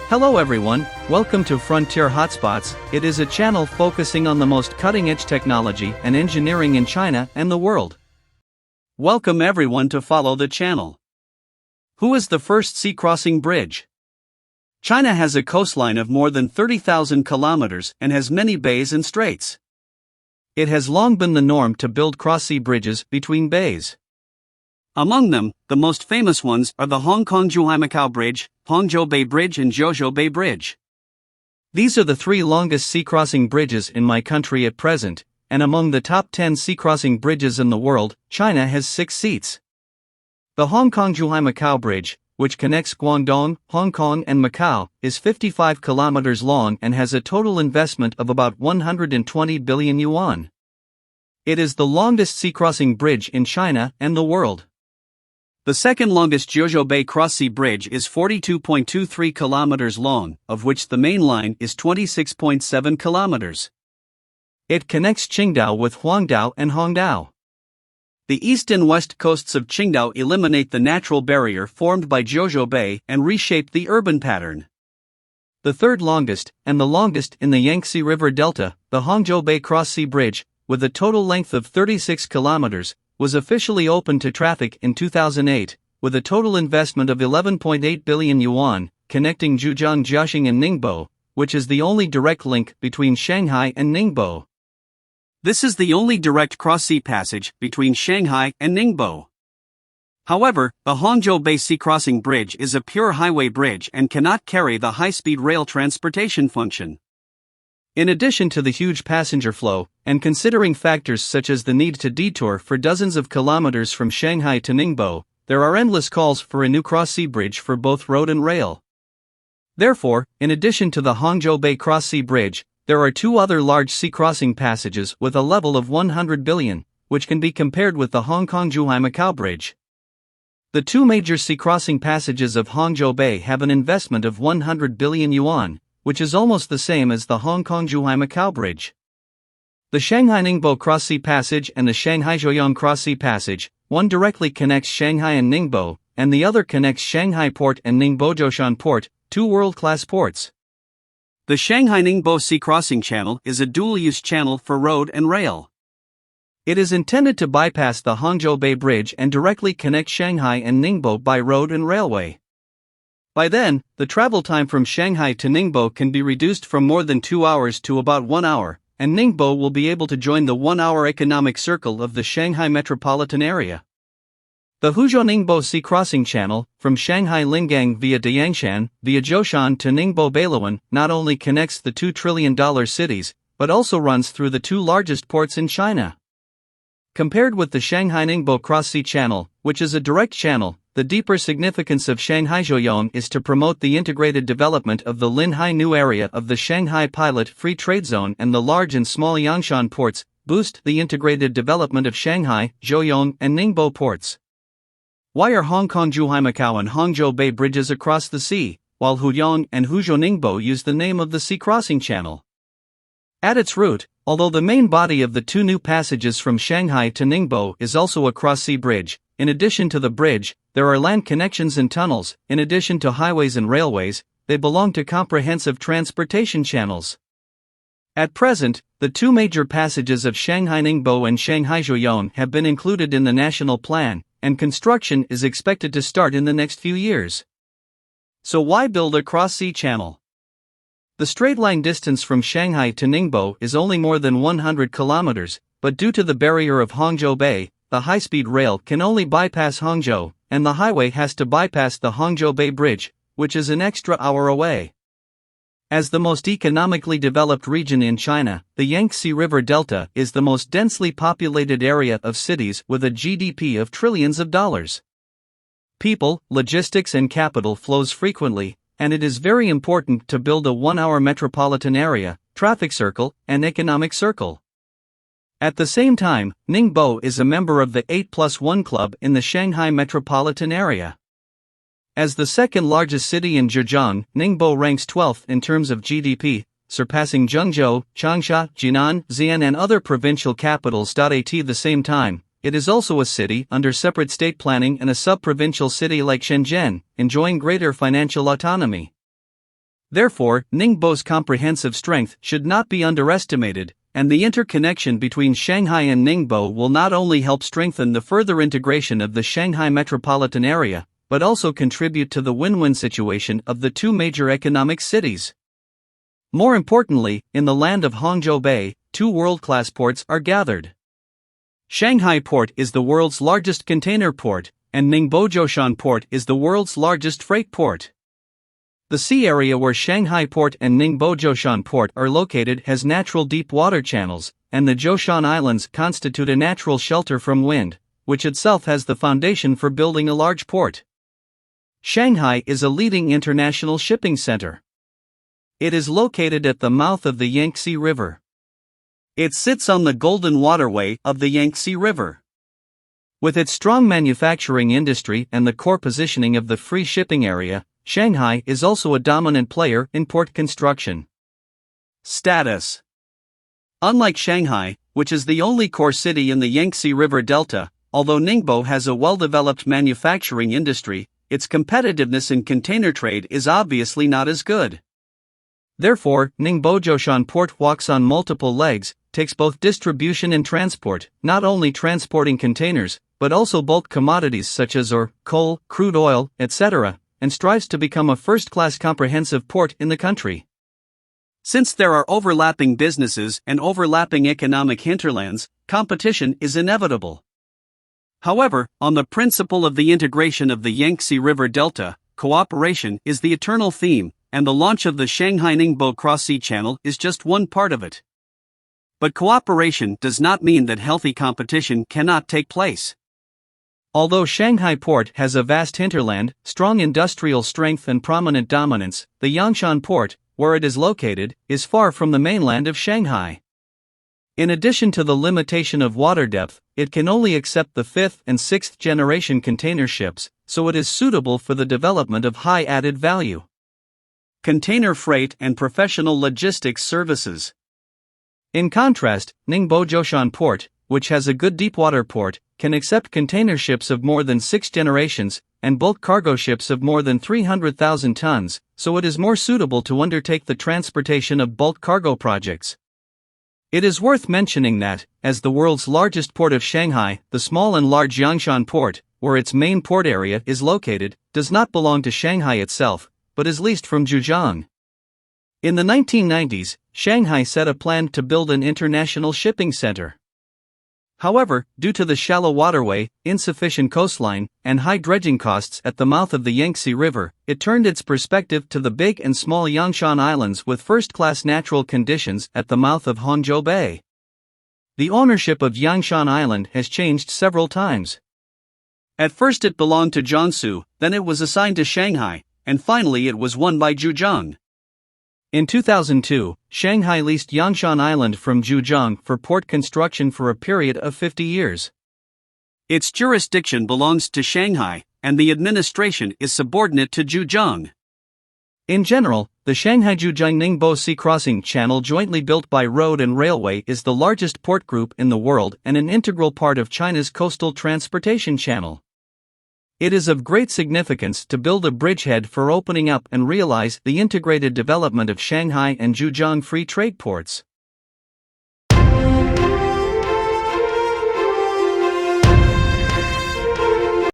Hello everyone, welcome to Frontier Hotspots. It is a channel focusing on the most cutting-edge technology and engineering in China and the world. Welcome everyone to follow the channel. Who is the first sea-crossing bridge? China has a coastline of more than 30,000 kilometers and has many bays and straits. It has long been the norm to build cross-sea bridges between bays. Among them, the most famous ones are the Hong Kong-Zhuhai-Macao Bridge, Hangzhou Bay Bridge and Zhuozhou Bay Bridge. These are the three longest sea-crossing bridges in my country at present, and among the top 10 sea-crossing bridges in the world, China has 6 seats. The Hong Kong-Zhuhai-Macao Bridge, which connects Guangdong, Hong Kong and Macau, is 55 kilometers long and has a total investment of about 120 billion yuan. It is the longest sea-crossing bridge in China and the world. The second longest Zhuozhou Bay cross-sea bridge is 42.23 kilometers long, of which the main line is 26.7 kilometers. It connects Qingdao with Huangdao and Hongdao. The east and west coasts of Qingdao eliminate the natural barrier formed by Zhuozhou Bay and reshape the urban pattern. The third longest, and the longest in the Yangtze River Delta, the Hangzhou Bay cross-sea bridge, with a total length of 36 kilometers, was officially opened to traffic in 2008, with a total investment of 11.8 billion yuan, connecting Zhejiang, Jiaxing and Ningbo, which is the only direct link between Shanghai and Ningbo. This is the only direct cross-sea passage between Shanghai and Ningbo. However, the Hangzhou Bay Sea Crossing Bridge is a pure highway bridge and cannot carry the high-speed rail transportation function. In addition to the huge passenger flow, and considering factors such as the need to detour for dozens of kilometers from Shanghai to Ningbo, there are endless calls for a new cross-sea bridge for both road and rail. Therefore, in addition to the Hangzhou Bay cross-sea bridge, there are 2 other large sea crossing passages with a level of 100 billion, which can be compared with the Hong Kong-Zhuhai-Macao Bridge. The 2 major sea crossing passages of Hangzhou Bay have an investment of 100 billion yuan, which is almost the same as the Hong Kong-Zhuhai-Macao Bridge. The Shanghai-Ningbo cross-sea passage and the Shanghai-Zhou-Ningbo cross-sea passage, one directly connects Shanghai and Ningbo, and the other connects Shanghai Port and Ningbo Zhoushan Port, 2 world-class ports. The Shanghai-Ningbo Sea Crossing Channel is a dual-use channel for road and rail. It is intended to bypass the Hangzhou Bay Bridge and directly connect Shanghai and Ningbo by road and railway. By then, the travel time from Shanghai to Ningbo can be reduced from more than 2 hours to about 1 hour, and Ningbo will be able to join the 1-hour economic circle of the Shanghai metropolitan area. The Huzhou-Ningbo Sea Crossing Channel, from Shanghai-Lingang via Dayangshan, via Zhoushan to Ningbo-Beiluan, not only connects the $2 trillion cities, but also runs through the 2 largest ports in China. Compared with the Shanghai-Ningbo cross-sea channel, which is a direct channel, the deeper significance of Shanghai-Zhou is to promote the integrated development of the Linhai New area of the Shanghai Pilot Free Trade Zone and the large and small Yangshan ports, boost the integrated development of Shanghai, Zhouyong and Ningbo ports. Why are Hong Kong-Zhuhai-Macao and Hangzhou Bay bridges across the sea, while Huyong and Huzhou-Ningbo use the name of the sea crossing channel? At its root, although the main body of the 2 new passages from Shanghai to Ningbo is also a cross-sea bridge, in addition to the bridge, there are land connections and tunnels. In addition to highways and railways, they belong to comprehensive transportation channels. At present, the 2 major passages of Shanghai-Ningbo and Shanghai-Zhou have been included in the national plan, and construction is expected to start in the next few years. So why build a cross-sea channel? The straight-line distance from Shanghai to Ningbo is only more than 100 kilometers, but due to the barrier of Hangzhou Bay, the high-speed rail can only bypass Hangzhou, and the highway has to bypass the Hangzhou Bay Bridge, which is an extra hour away. As the most economically developed region in China, the Yangtze River Delta is the most densely populated area of cities with a GDP of trillions of dollars. People, logistics and capital flows frequently, and it is very important to build a 1-hour metropolitan area, traffic circle, and economic circle. At the same time, Ningbo is a member of the 8+1 club in the Shanghai metropolitan area. As the second largest city in Zhejiang, Ningbo ranks 12th in terms of GDP, surpassing Zhengzhou, Changsha, Jinan, Xi'an and other provincial capitals. At the same time, it is also a city under separate state planning and a sub-provincial city like Shenzhen, enjoying greater financial autonomy. Therefore, Ningbo's comprehensive strength should not be underestimated, and the interconnection between Shanghai and Ningbo will not only help strengthen the further integration of the Shanghai metropolitan area, but also contribute to the win-win situation of the two major economic cities. More importantly, in the land of Hangzhou Bay, two world-class ports are gathered. Shanghai Port is the world's largest container port, and Ningbo Zhoushan Port is the world's largest freight port. The sea area where Shanghai Port and Ningbo Zhoushan Port are located has natural deep water channels, and the Zhoushan Islands constitute a natural shelter from wind, which itself has the foundation for building a large port. Shanghai is a leading international shipping center. It is located at the mouth of the Yangtze River. It sits on the Golden Waterway of the Yangtze River. With its strong manufacturing industry and the core positioning of the free shipping area, Shanghai is also a dominant player in port construction. Status. Unlike Shanghai, which is the only core city in the Yangtze River Delta, although Ningbo has a well-developed manufacturing industry, its competitiveness in container trade is obviously not as good. Therefore, Ningbo Zhoushan Port walks on multiple legs, takes both distribution and transport, not only transporting containers, but also bulk commodities such as ore, coal, crude oil, etc., and strives to become a first-class comprehensive port in the country. Since there are overlapping businesses and overlapping economic hinterlands, competition is inevitable. However, on the principle of the integration of the Yangtze River Delta, cooperation is the eternal theme, and the launch of the Shanghai-Ningbo cross-sea channel is just one part of it. But cooperation does not mean that healthy competition cannot take place. Although Shanghai Port has a vast hinterland, strong industrial strength and prominent dominance, the Yangshan Port, where it is located, is far from the mainland of Shanghai. In addition to the limitation of water depth, it can only accept the 5th and 6th generation container ships, so it is suitable for the development of high added value container freight and professional logistics services. In contrast, Ningbo Zhoushan Port, which has a good deepwater port, can accept container ships of more than 6 generations, and bulk cargo ships of more than 300,000 tons, so it is more suitable to undertake the transportation of bulk cargo projects. It is worth mentioning that, as the world's largest port of Shanghai, the small and large Yangshan Port, where its main port area is located, does not belong to Shanghai itself, but is leased from Zhejiang. In the 1990s, Shanghai set a plan to build an international shipping center. However, due to the shallow waterway, insufficient coastline, and high dredging costs at the mouth of the Yangtze River, it turned its perspective to the big and small Yangshan Islands with first-class natural conditions at the mouth of Hangzhou Bay. The ownership of Yangshan Island has changed several times. At first it belonged to Jiangsu, then it was assigned to Shanghai, and finally it was won by Zhejiang. In 2002, Shanghai leased Yangshan Island from Zhejiang for port construction for a period of 50 years. Its jurisdiction belongs to Shanghai, and the administration is subordinate to Zhejiang. In general, the Shanghai-Zhou-Ningbo Sea Crossing Channel jointly built by road and railway is the largest port group in the world and an integral part of China's coastal transportation channel. It is of great significance to build a bridgehead for opening up and realize the integrated development of Shanghai and Zhejiang free trade ports.